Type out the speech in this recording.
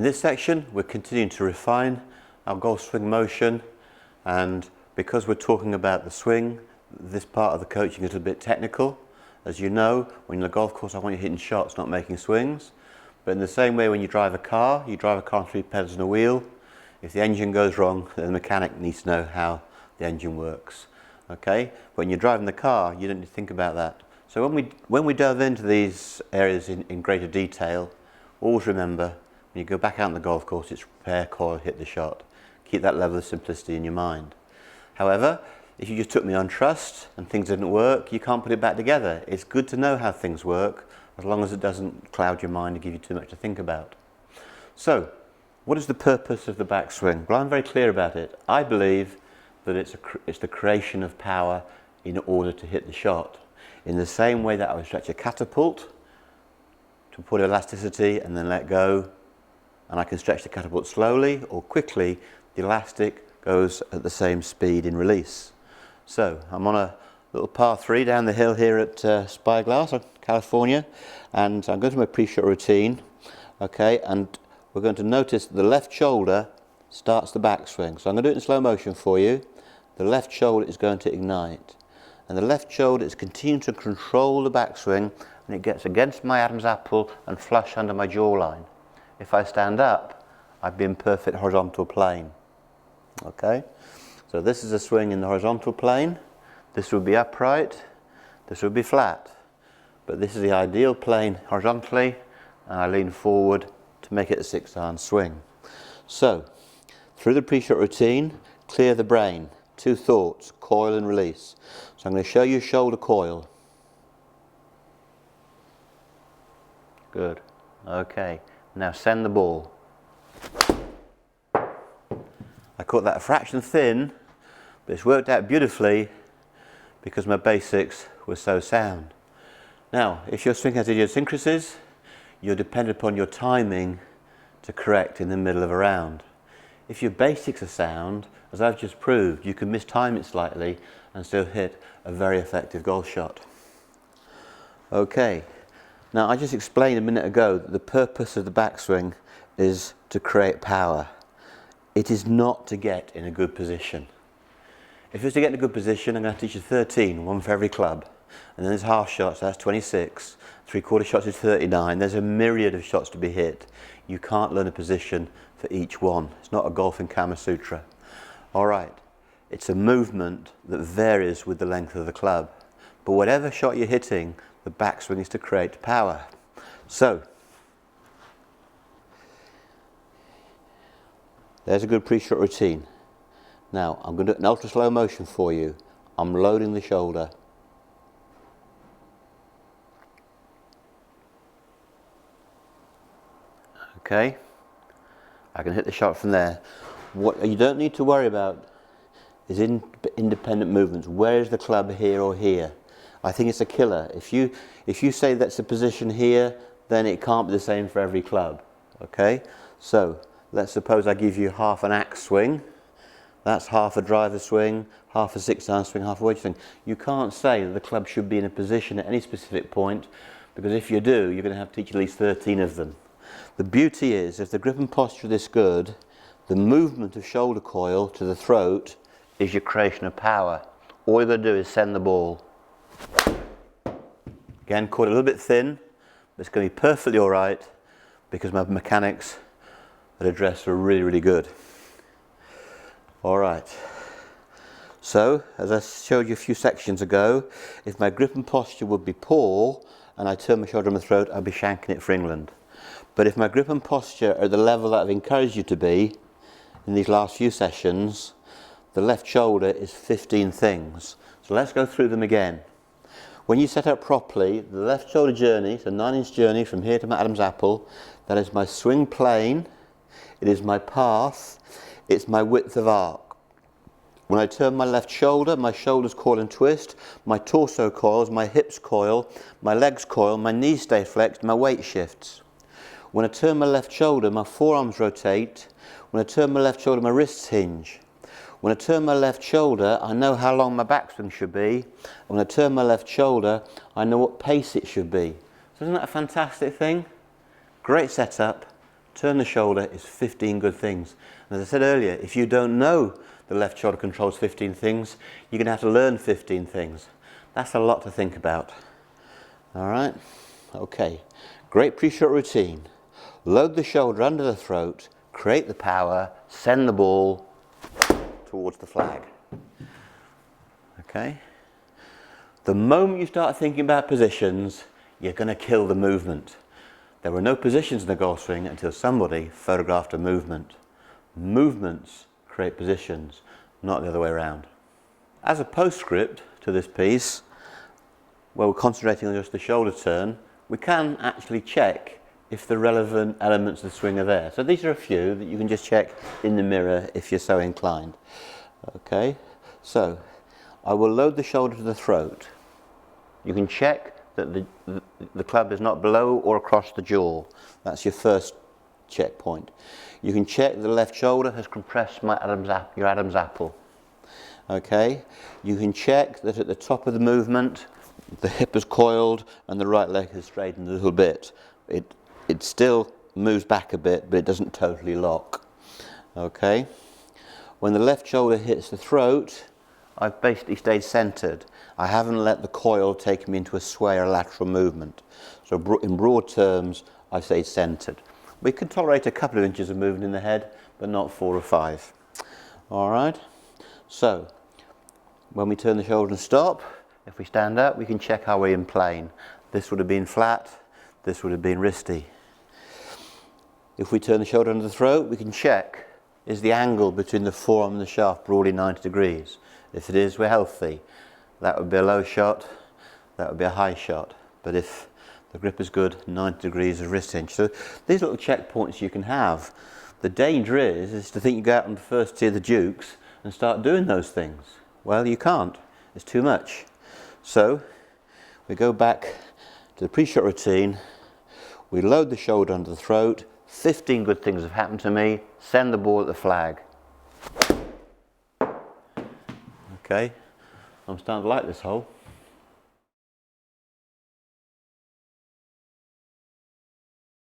this section, we're continuing to refine our golf swing motion, and because we're talking about the swing, this part of the coaching is a bit technical. As you know, when you're on a golf course, I want you hitting shots, not making swings. But in the same way, when you drive a car on 3 pedals and a wheel. If the engine goes wrong, then the mechanic needs to know how the engine works. Okay? When you're driving the car, you don't need to think about that. So when we delve into these areas in greater detail, always remember, when you go back out on the golf course, it's prepare, coil, hit the shot. Keep that level of simplicity in your mind. However, if you just took me on trust and things didn't work, you can't put it back together. It's good to know how things work, as long as it doesn't cloud your mind and give you too much to think about. So, what is the purpose of the backswing? Well, I'm very clear about it. I believe that it's the creation of power in order to hit the shot. In the same way that I would stretch a catapult to put elasticity and then let go, and I can stretch the catapult slowly or quickly, the elastic goes at the same speed in release. So I'm on a little par 3 down the hill here at Spyglass, California, and I'm going through my pre-shot routine. Okay, and we're going to notice that the left shoulder starts the backswing. So I'm going to do it in slow motion for you. The left shoulder is going to ignite, and the left shoulder is continuing to control the backswing, and it gets against my Adam's apple and flush under my jawline. If I stand up, I'd be in perfect horizontal plane. Okay, so this is a swing in the horizontal plane. This would be upright, this would be flat, but this is the ideal plane horizontally, and I lean forward to make it a 6-iron swing. So, through the pre-shot routine, clear the brain. 2 thoughts, coil and release. So I'm going to show you shoulder coil. Good. Okay, now send the ball. I caught that a fraction thin, but it's worked out beautifully because my basics were so sound. Now, if your swing has idiosyncrasies, you're dependent upon your timing to correct in the middle of a round. If your basics are sound, as I've just proved, you can mistime it slightly and still hit a very effective golf shot. Okay, now I just explained a minute ago that the purpose of the backswing is to create power. It is not to get in a good position. If it's to get in a good position, I'm going to teach you 13, 1 for every club. And then there's half shots, that's 26. 3/4 shots is 39. There's a myriad of shots to be hit. You can't learn a position for each one. It's not a golfing Kama Sutra. All right, it's a movement that varies with the length of the club. But whatever shot you're hitting, the backswing is to create power. So, there's a good pre-shot routine. Now, I'm going to do it in ultra slow motion for you. I'm loading the shoulder. Okay, I can hit the shot from there. What you don't need to worry about is independent movements. Where is the club, here or here? I think it's a killer. If you say that's the position here, then it can't be the same for every club. Okay, so let's suppose I give you half an axe swing. That's half a driver swing, half a 6-iron swing, half a wedge swing. You can't say that the club should be in a position at any specific point, because if you do, you're going to have to teach at least 13 of them. The beauty is, if the grip and posture are this good, the movement of shoulder coil to the throat is your creation of power. All you've got to do is send the ball. Again, caught a little bit thin, but it's going to be perfectly all right because my mechanics at address were really, really good. All right. So, as I showed you a few sections ago, if my grip and posture would be poor and I turn my shoulder on the throat, I'd be shanking it for England. But if my grip and posture are at the level that I've encouraged you to be in these last few sessions, the left shoulder is 15 things. So let's go through them again. When you set up properly, the left shoulder journey, it's a 9-inch journey from here to my Adam's apple, that is my swing plane, it is my path, it's my width of arc. When I turn my left shoulder, my shoulders coil and twist, my torso coils, my hips coil, my legs coil, my knees stay flexed, my weight shifts. When I turn my left shoulder, my forearms rotate. When I turn my left shoulder, my wrists hinge. When I turn my left shoulder, I know how long my backswing should be. And when I turn my left shoulder, I know what pace it should be. So isn't that a fantastic thing? Great setup, turn the shoulder is 15 good things. And as I said earlier, if you don't know the left shoulder controls 15 things, you're going to have to learn 15 things. That's a lot to think about. All right? Okay. Great pre-shot routine. Load the shoulder under the throat, create the power, send the ball towards the flag. Okay? The moment you start thinking about positions, you're going to kill the movement. There were no positions in the golf swing until somebody photographed a movement. Movements create positions, not the other way around. As a postscript to this piece, where we're concentrating on just the shoulder turn, we can actually check if the relevant elements of the swing are there. So these are a few that you can just check in the mirror if you're so inclined. Okay, so I will load the shoulder to the throat. You can check that the club is not below or across the jaw. That's your first checkpoint. You can check the left shoulder has compressed your Adam's apple. Okay, you can check that at the top of the movement the hip is coiled and the right leg has straightened a little bit. It still moves back a bit, but it doesn't totally lock. Okay, when the left shoulder hits the throat, I've basically stayed centered. I haven't let the coil take me into a sway or lateral movement. So in broad terms, I've stayed centered. We can tolerate a couple of inches of movement in the head, but not 4 or 5. All right, so when we turn the shoulder and stop, if we stand up, we can check how we're in plane. This would have been flat, this would have been wristy. If we turn the shoulder under the throat, we can check, is the angle between the forearm and the shaft broadly 90 degrees? If it is, we're healthy. That would be a low shot, that would be a high shot. But if the grip is good, 90 degrees of wrist hinge. So these little checkpoints you can have. The danger is to think you go out on the first tee of the Dukes and start doing those things. Well, you can't. It's too much. So we go back to the pre-shot routine. We load the shoulder under the throat. 15 good things have happened to me. Send the ball at the flag. Okay, I'm starting to like this hole.